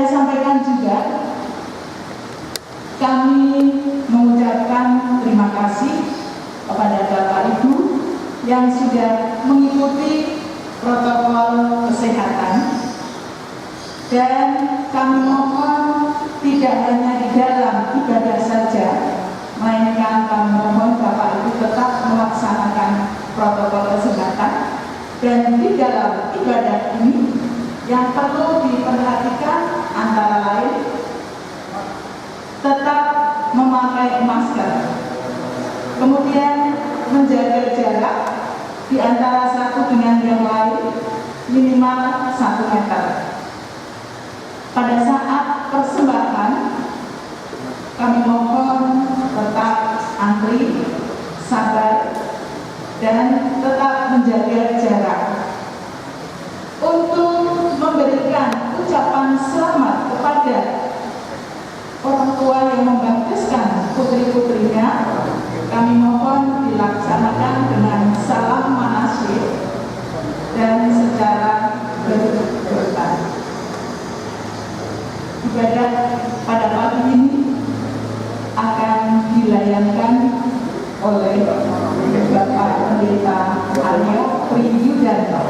sampaikan juga, kami mengucapkan terima kasih kepada Bapak Ibu yang sudah mengikuti protokol kesehatan, dan kami mohon tidak hanya di dalam ibadah saja, melainkan kami mohon Bapak Ibu tetap melaksanakan protokol kesehatan, dan di dalam ibadah ini yang perlu diperhatikan antara lain tetap memakai masker, kemudian menjaga jarak di antara satu dengan yang lain minimal 1 meter. Pada saat persembahan kami mohon tetap antri, sabar, dan tetap menjaga jarak. Untuk memberikan ucapan selamat kepada orang tua yang membaptiskan putri-putrinya, kami mohon dilaksanakan dengan salam manasik dan secara berurutan. Ibadah pada pagi ini akan dilayankan oleh Bapak Pendeta Arya Triyudanto.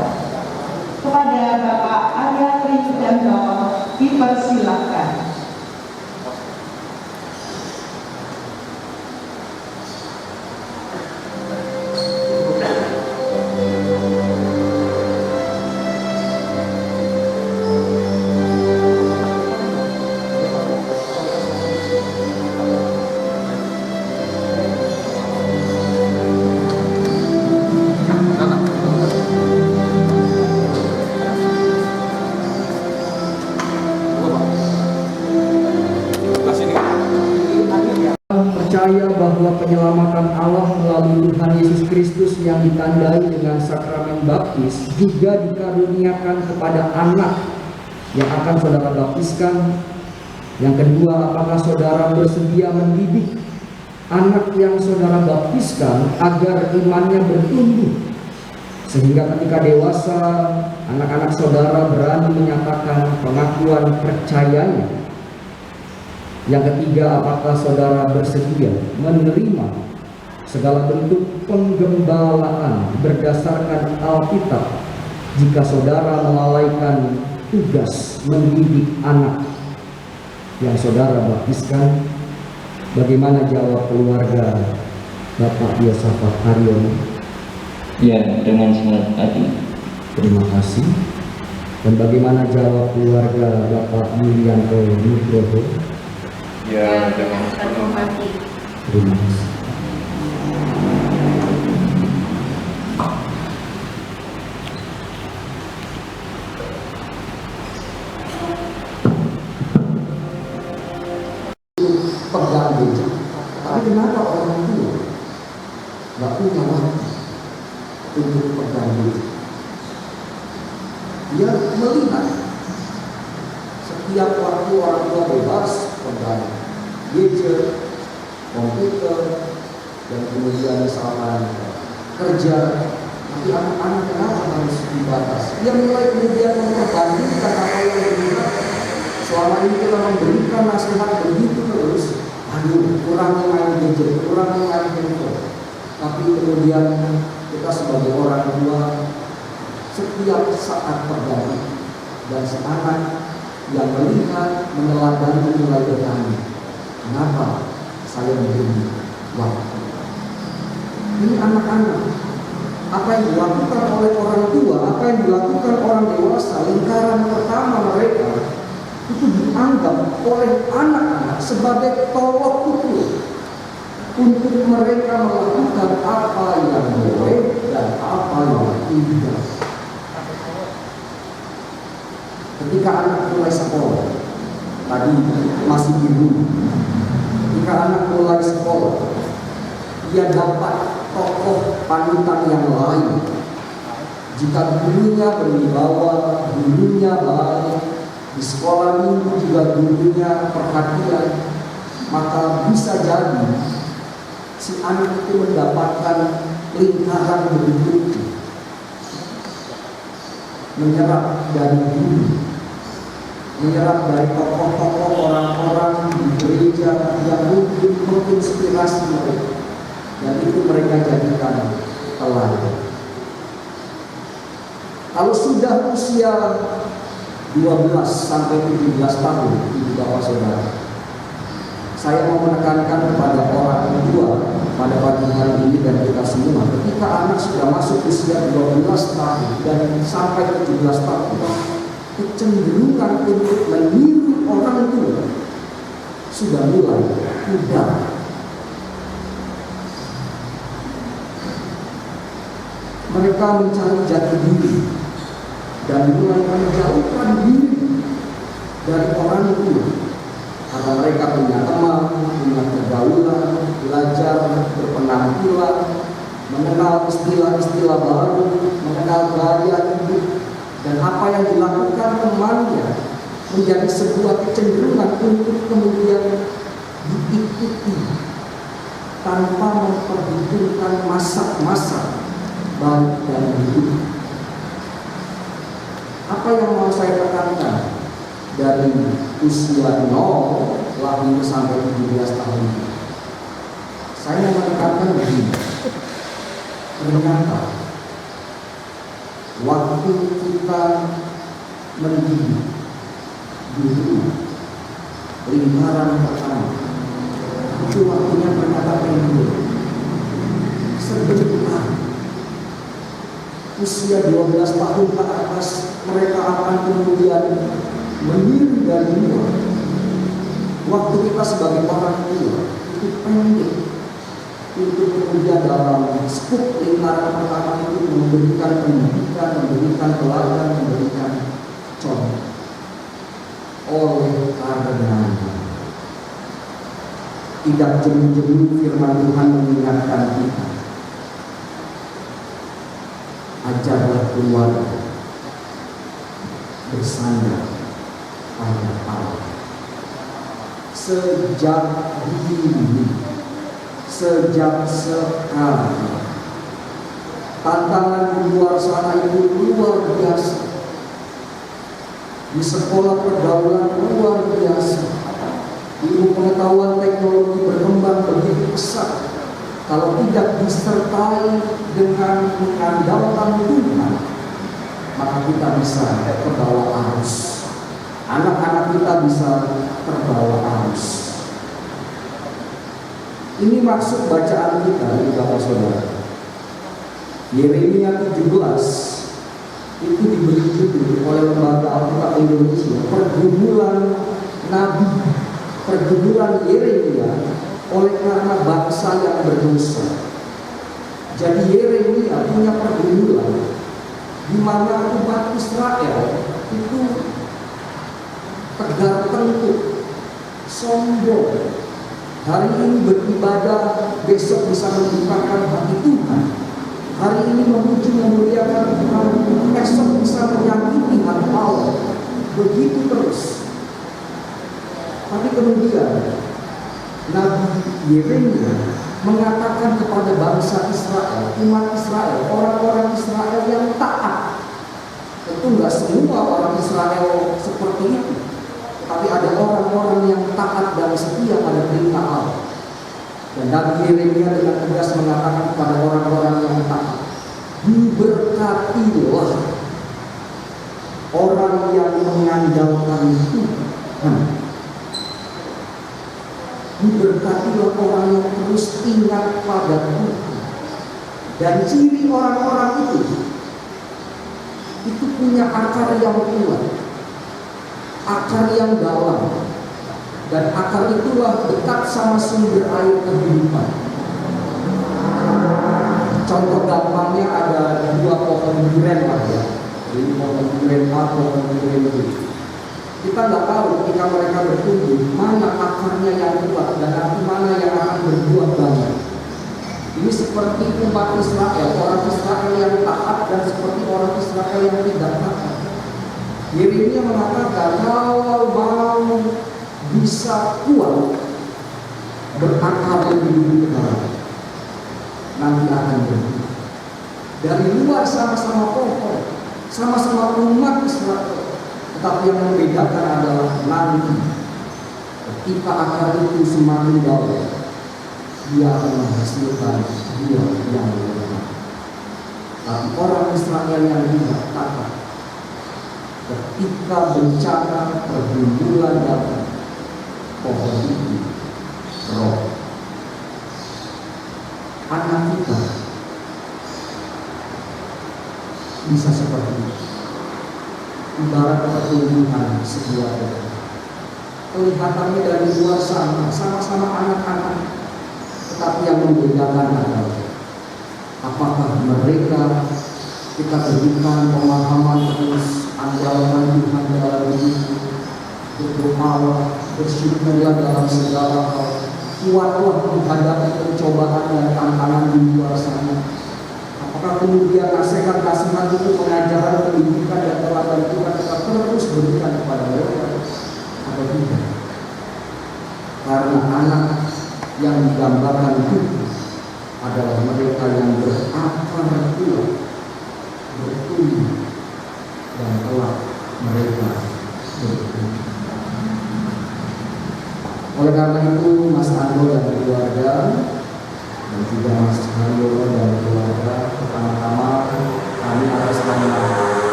Kepada Bapak Arya Triyudanto dipersilakan. Percaya bahwa penyelamatan Allah melalui Tuhan Yesus Kristus yang ditandai dengan sakramen baptis juga dikaruniakan kepada anak yang akan saudara baptiskan. Yang kedua, apakah saudara bersedia mendidik anak yang saudara baptiskan agar imannya bertumbuh, sehingga ketika dewasa anak-anak saudara berani menyatakan pengakuan percayanya? Yang ketiga, apakah saudara bersedia menerima segala bentuk penggembalaan berdasarkan Alkitab jika saudara melalaikan tugas mendidik anak yang saudara baptiskan? Bagaimana jawab keluarga Bapak Yosafat Aryono? Ya, dengan senang hati. Terima kasih. Dan bagaimana jawab keluarga Bapak Yulianto Nugroho? Ya, dengan senang hati. Terima kasih. Pegang gereja, tapi kenapa orang tua nggak punya waktu untuk pegang gereja? Dia melihat setiap waktu orang tua bebas pegang gadget, komputer, dan kemudian misalkan kerja, tapi anak-anak kenapa harus dibatasi? Dia mulai kemudian memperbandingkan apa yang diberikan. Selama ini kita memberikan nasihat begitu terus, aduh, kurangi main gadget, kurangi main handphone. Tapi kemudian kita sebagai orang tua setiap saat terjadi, dan si anak yang melihat, meneladani mulai bertanya, kenapa saya memberi waktu? Ini anak-anak, apa yang dilakukan oleh orang tua, apa yang dilakukan orang dewasa, lingkaran pertama mereka itu dianggap oleh anak-anak sebagai tolok ukur untuk mereka melakukan apa yang boleh dan apa yang tidak. Ketika anak mulai sekolah, tadi masih ibu, ketika anak mulai sekolah, dia dapat tokoh panutan yang lain. Jika gurunya berwibawa, gurunya baik, di sekolah minggu juga gurunya perhatian, maka bisa jadi si anak itu mendapatkan lingkaran begitu, menyerap dari guru. menyerap dari tokoh-tokoh orang-orang di gereja yang mungkin menginspirasi mereka, dan itu mereka jadikan teladan. Kalau sudah usia 12 sampai 17 tahun, ibu bapak saudara, saya mau menekankan kepada orang tua pada pagi hari ini dan kita semua, ketika anak sudah masuk usia 12 tahun dan sampai 17 tahun, kecenderungan untuk meniru orang tua sudah mulai pudar. Mereka mencari jati diri dan mulai menjauhkan diri dari orang tua karena mereka punya teman, punya pergaulan, belajar berpenampilan, mengenal istilah-istilah baru, mengenal gaya hidup, dan apa yang dilakukan temannya menjadi sebuah kecenderungan untuk kemudian diikuti tanpa memperhitungkan masa-masa baik dan buruk. Apa yang mau saya tekankan dari usia 0 lahir sampai 17 tahun? Saya menekankan begini, ternyata waktu kita mendidik di rumah, lingkaran pertama, itu waktunya ternyata pendek. Sebentar, usia 12 tahun ke atas, mereka akan kemudian meniru dari luar. Waktu kita sebagai orang tua itu pendek untuk kemudian dalam skup lingkaran pertama itu memberikan pendidikan, memberikan teladan, memberikan contoh. Oleh karena tidak jemu-jemu firman Tuhan mengingatkan kita, ajarlah keluarga bersandar pada Allah sejak dini, sejak sekarang. Tantangan di luar sana itu luar biasa. Di sekolah pergaulan luar biasa. Ilmu pengetahuan teknologi berkembang begitu pesat. Kalau tidak disertai dengan mengandalkan Tuhan, maka kita bisa terbawa arus. Anak-anak kita bisa terbawa arus. Ini maksud bacaan kita, Bapak Saudara. Yeremia 17 itu diberi judul oleh Lembaga Alkitab Indonesia, pergumulan Nabi, pergumulan Yeremia oleh karena bangsa yang berdosa. Jadi Yeremia punya pergumulan di mana umat Israel itu tegar tengkuk, sombong. Hari ini beribadah, besok bisa melupakan hati Tuhan. Hari ini memuji memuliakan Tuhan, esok bisa menyakiti hati Allah. Begitu terus. Tapi kemudian Nabi Yeremia mengatakan kepada bangsa Israel, umat Israel, orang-orang Israel yang taat. Tentu nggak semua orang Israel seperti itu, tapi ada orang-orang yang taat dan setia pada perintah Allah. Dan Nabi Yeremia dengan tegas mengatakan kepada orang-orang yang taat, diberkatilah orang yang mengandalkan Tuhan. Diberkatilah orang yang terus ingat pada Tuhan. Dan ciri orang-orang itu punya akar yang kuat, akar yang dalam, dan akar itulah dekat sama sumber air kehidupan. Contoh gampangnya ada dua pohon durian lah ya, ini pohon durian A, pohon durian B. Kita nggak tahu ketika mereka bertumbuh mana akarnya yang kuat dan mana yang akan berbuah banyak. Ini seperti umat Israel, orang Israel yang taat dan seperti orang Israel yang tidak taat. Yeremia mengatakan kalau mau bisa kuat berakar lebih dalam, nanti akan berbuah. Dari luar sama-sama pohon, sama-sama umat Israel, Tetapi yang membedakan adalah nanti ketika akar itu semakin dalam, dia akan menghasilkan buah yang lebat. Tapi orang Israel yang tidak taat, ketika bencana pergumulan datang, pohon itu roh. Anak kita bisa seperti itu. Ibarat pertumbuhan sebuah pohon. Kelihatannya dari luar sana sama-sama anak-anak, tetapi yang membedakan adalah apakah mereka kita berikan pemahaman terus ajaran Tuhan dalam hidup, berdoa, bersyukur dalam segala hal, kuatlah menghadapi pencobaan dan tantangan di luar sana. Apakah kemudian nasihat-nasihat itu pengajaran, pendidikan dan teladan Tuhan kita terus berikan kepada mereka atau tidak? Karena anak yang digambarkan itu adalah mereka yang berakar kuat, bertumbuh, dan telah mereka bertumbuh. Oleh karena itu, Mas Ando dan keluarga, dan juga Mas Haryono dan keluarga, pertama-tama kami atas nama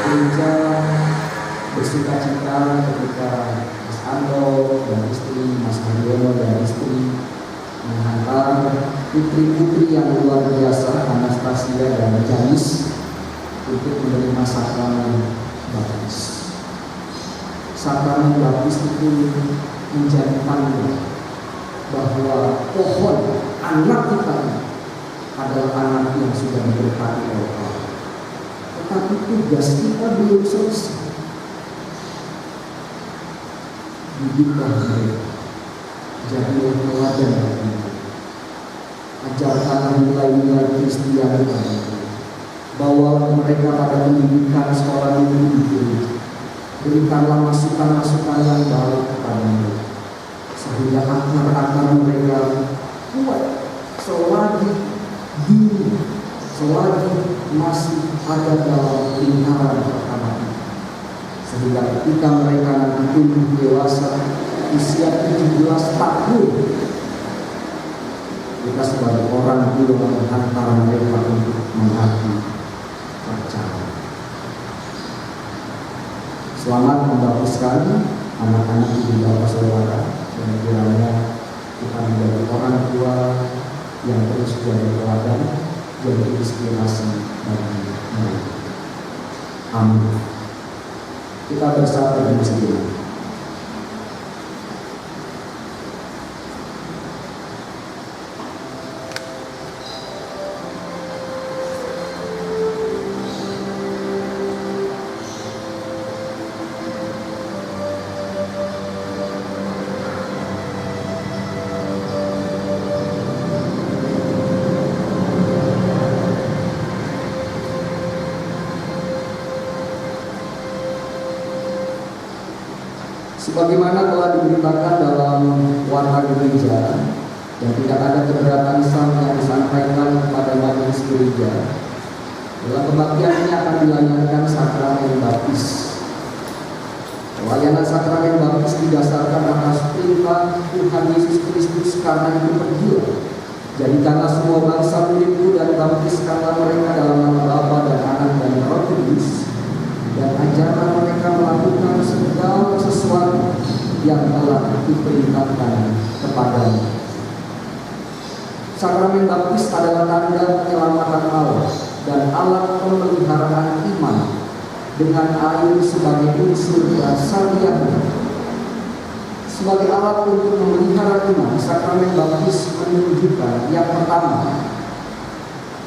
gereja bersuka cita ketika Mas Ando dan istri, Mas Haryono dan istri menghantar putri-putri yang luar biasa, Anastasia dan Janis, untuk menerima sakramen baptis. Sakramen baptis itu menjadi tanda bahwa pohon anak kita adalah anak yang sudah diberkati oleh Allah. Tetapi tugas kita belum selesai. Didiklah mereka, jadilah teladan bagi mereka. Ajarkanlah nilai-nilai Kristiani pada mereka. Bawa mereka pada pendidikan sekolah minggu. Berikanlah masukan-masukan yang baik kepada mereka, sehingga akar-akar mereka kuat selagi diri, selagi masih ada dalam lingkaran pertama. Sehingga ketika mereka nanti tumbuh dewasa, usia 17 tahun, kita sebagai orang tua menghantar mereka untuk menghati percaya. Selamat membaptiskan anak-anak ibu bapak saudara, dan kiranya kita menjadi orang tua yang terus jadi teladan, jadi inspirasi bagi mereka. Amin. Kita bersatu di sini. Sebagaimana telah diberitakan dalam warta gereja, dan tidak ada keberatan Islam yang disampaikan kepada majelis gereja, dalam kebaktian ini akan dilayangkan sakramen baptis. Pelayanan sakramen baptis didasarkan atas perintah Tuhan Yesus Kristus, karena itu pergilah, jadikanlah semua bangsa muridku dan baptiskanlah mereka dalam nama Bapa dan Anak dan Roh Kudus, dan ajarkan mereka melakukan segala sesuatu yang telah diperintahkan kepadamu. Sakramen baptis adalah tanda penyelamatan Allah dan alat pemeliharaan iman, dengan air sebagai unsur dasariahnya. Sebagai alat untuk memelihara iman, sakramen baptis menunjukkan yang pertama,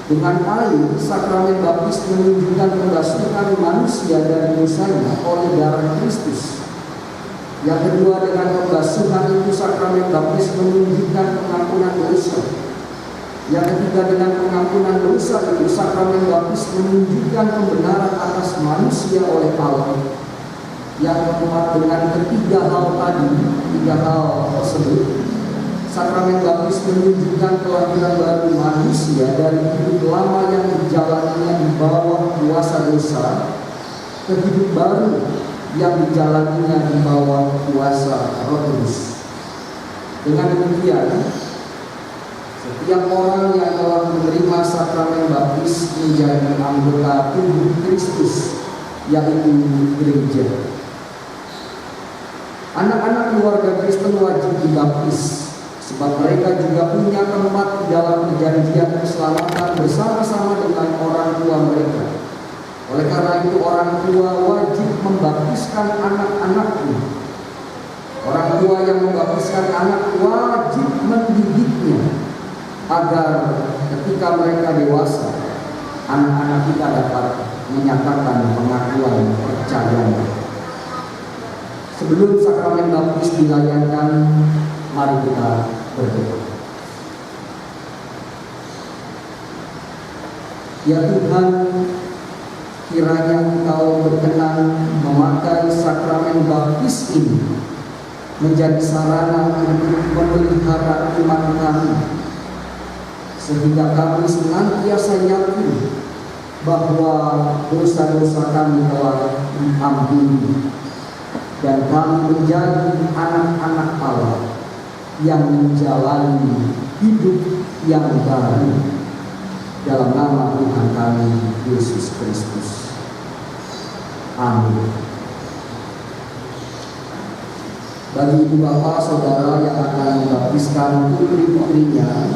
dengan air, sakramen baptis menunjukkan pembasuhan manusia dari dosanya oleh darah Kristus. Yang kedua, dengan pembasuhan itu sakramen baptis menunjukkan pengampunan dosa. Yang ketiga, dengan pengampunan dosa itu sakramen baptis menunjukkan pembenaran atas manusia oleh Allah. Yang keempat, dengan tiga hal tersebut, sakramen baptis menunjukkan kelahiran baru manusia dari hidup lama yang dijalaninya di bawah kuasa dosa ke hidup baru yang dijalaninya di bawah kuasa Roh Kudus. Dengan demikian, setiap orang yang telah menerima sakramen baptis menjadi anggota tubuh Kristus, yaitu gereja. Anak-anak keluarga Kristen wajib dibaptis, sebab mereka juga punya tempat di dalam perjanjian keselamatan bersama-sama dengan orang tua mereka. Oleh karena itu, orang tua wajib membaptiskan anak-anaknya. Orang tua yang membaptiskan anak wajib mendidiknya, agar ketika mereka dewasa, anak-anak kita dapat menyatakan pengakuan percayanya. Sebelum sakramen baptis dilayankan, mari kita berdoa. Ya Tuhan, kiranya Engkau berkenan memakai sakramen baptis ini menjadi sarana untuk memelihara iman kami, sehingga kami senantiasa yakin bahwa dosa-dosa kami telah diampuni dan kami menjadi anak-anak Allah yang menjalani hidup yang baru dalam nama Tuhan kami Yesus Kristus. Amin. Bagi ibu bapak saudara yang akan membaptiskan putri-putrinya,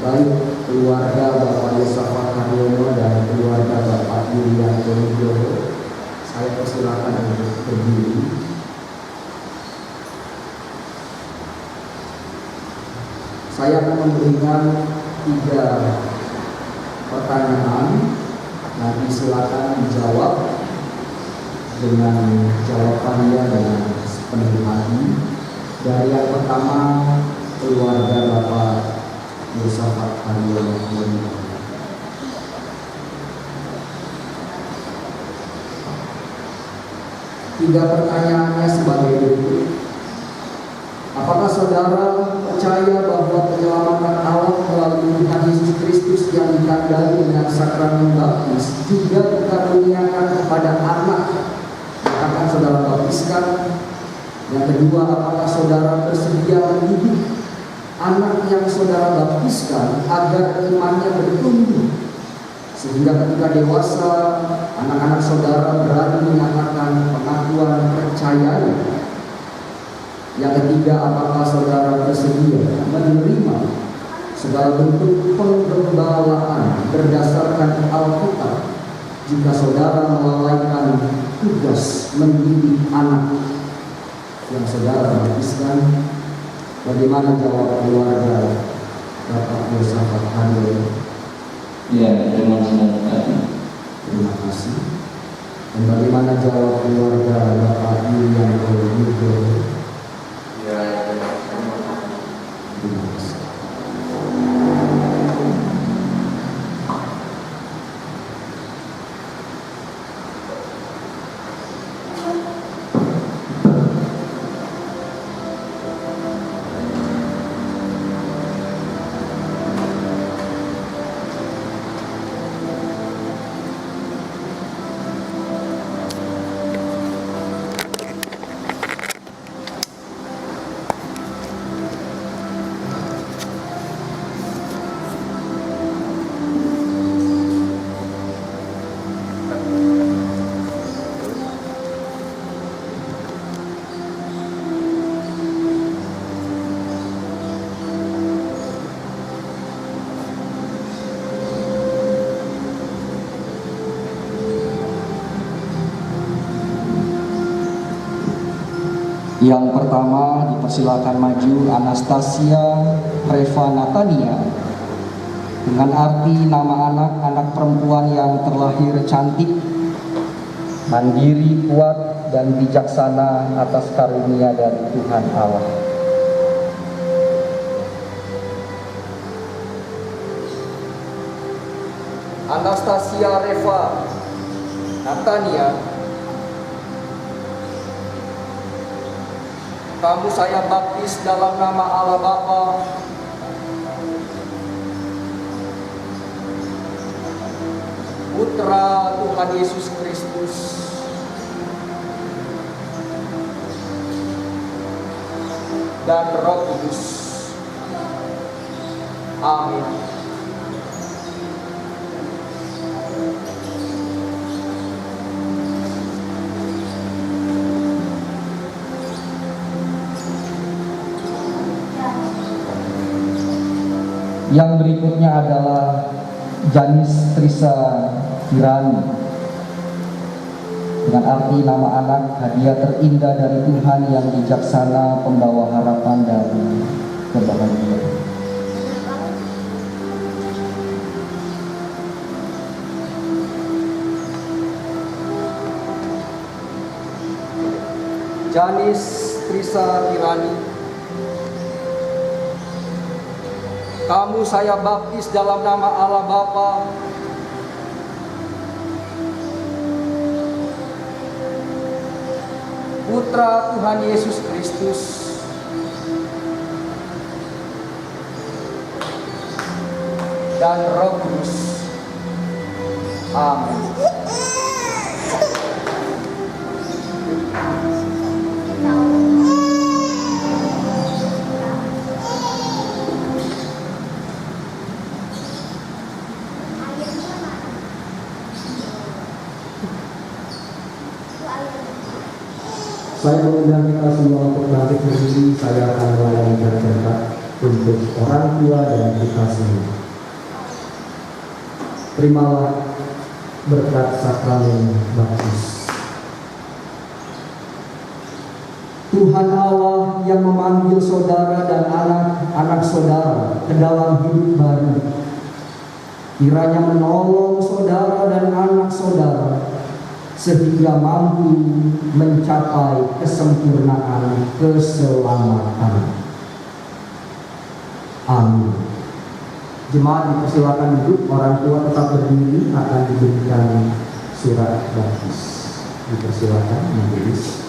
baik keluarga Bapak Yosafat Haryono dan keluarga Bapak Yulianto Widodo, saya persilakan untuk berdiri. Saya akan memberikan 3 pertanyaan, nanti silakan dijawab dengan jawabannya dengan sepenuh hati. Dari yang pertama, keluarga Bapak Yosafat Haryono. Tiga pertanyaannya sebagai berikut. Apakah saudara percaya bahwa penyelamatan Allah melalui Tuhan Yesus Kristus yang ditandai dengan sakramen baptis juga dikaruniakan kepada anak yang akan saudara baptiskan? Yang kedua, apakah saudara bersedia mendidik anak yang saudara baptiskan agar imannya bertumbuh, sehingga ketika dewasa anak-anak saudara berani menyatakan pengakuan percayanya? Yang ketiga, apakah saudara bersedia menerima segala bentuk penggembalaan berdasarkan Alkitab jika saudara melalaikan tugas mendidik anak yang saudara baptiskan? Bagaimana jawab keluarga Bapak Yosafat Haryono? Ya, dengan senang hati. Terima kasih. Dan bagaimana jawab keluarga Bapak Yulianto Widodo? Ya, Terima kasih. Yang pertama dipersilakan maju Anastasia Reva Natania dengan arti nama anak perempuan yang terlahir cantik, mandiri, kuat, dan bijaksana atas karunia dari Tuhan Allah. Anastasia Reva Natania, kamu saya baptis dalam nama Allah Bapa, Putra Tuhan Yesus Kristus, dan Roh Kudus. Amin. Yang berikutnya adalah Janis Trisa Kirani dengan arti nama anak hadiah terindah dari Tuhan yang bijaksana, pembawa harapan dan kebahagiaan. Janis Trisa Kirani, kamu saya baptis dalam nama Allah Bapa, Putra Tuhan Yesus Kristus, dan Roh Kudus. Amin. Saya mengundang kita semua untuk bangkit berdiri. Saya akan melayani berkat untuk orang tua dan kita semua. Terimalah berkat sakramen baptis. Tuhan Allah yang memanggil saudara dan anak-anak saudara ke dalam hidup baru, kiranya menolong saudara dan anak saudara sehingga mampu mencapai kesempurnaan keselamatan. Amin. Jemaat dipersilakan duduk, orang tua tetap berdiri, akan diberikan surat baptis. Dipersilakan menulis.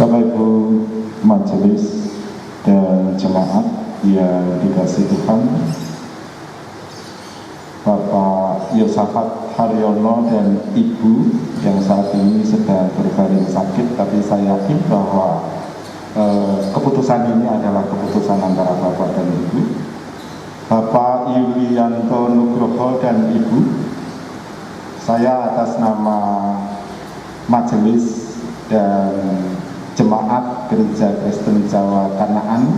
Bapak Ibu majelis dan jemaat yang dikasihi Tuhan, Bapak Yosafat Haryono dan Ibu yang saat ini sedang berbaring sakit, tapi saya yakin bahwa keputusan ini adalah keputusan antara Bapak dan Ibu. Bapak Yulianto Nugroho dan Ibu, saya atas nama majelis dan Jemaat Gereja Kristen Jawa Kanaan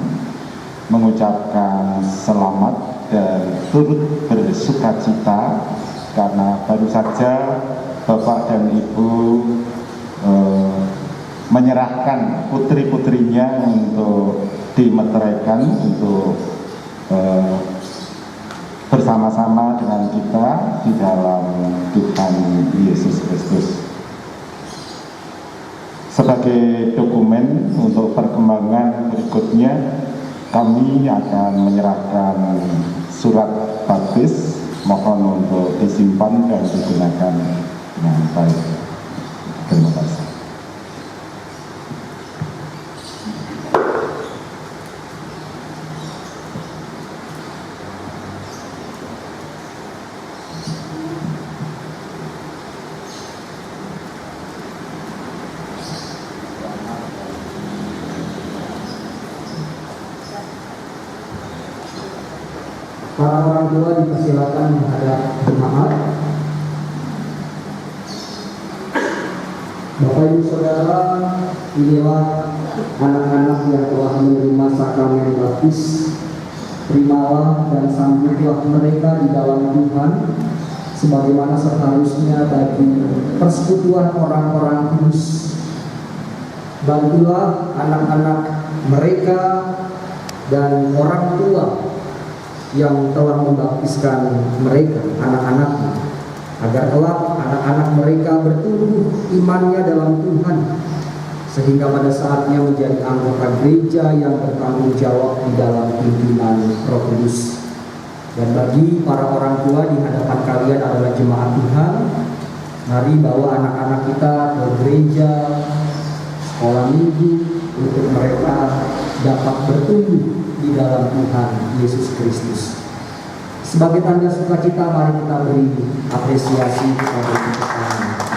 mengucapkan selamat dan turut bersukacita karena baru saja Bapak dan Ibu menyerahkan putri-putrinya untuk dimeteraikan untuk bersama-sama dengan kita di dalam Tuhan Yesus Kristus. Sebagai dokumen untuk perkembangan berikutnya, kami akan menyerahkan surat baptis, mohon untuk disimpan dan digunakan dengan baik. Terima kasih. Para orang tua dipersilakan menghadap jemaat. Bapak Ibu Saudara, inilah anak-anak yang telah menerima sakramen baptis. Terimalah dan sambutlah mereka di dalam Tuhan sebagaimana seharusnya bagi persekutuan orang-orang kudus. Bantulah anak-anak mereka dan orang tua yang telah membaptiskan mereka, anak-anaknya, agar kelak anak-anak mereka bertumbuh imannya dalam Tuhan, sehingga pada saatnya menjadi anggota gereja yang bertanggung jawab di dalam pimpinan Roh Kudus. Dan bagi para orang tua di hadapan kalian adalah jemaat Tuhan, mari bawa anak-anak kita ke gereja, sekolah minggu, untuk mereka dapat bertumbuh di dalam Tuhan Yesus Kristus. Sebagai tanda sukacita, mari kita beri apresiasi kepada kita.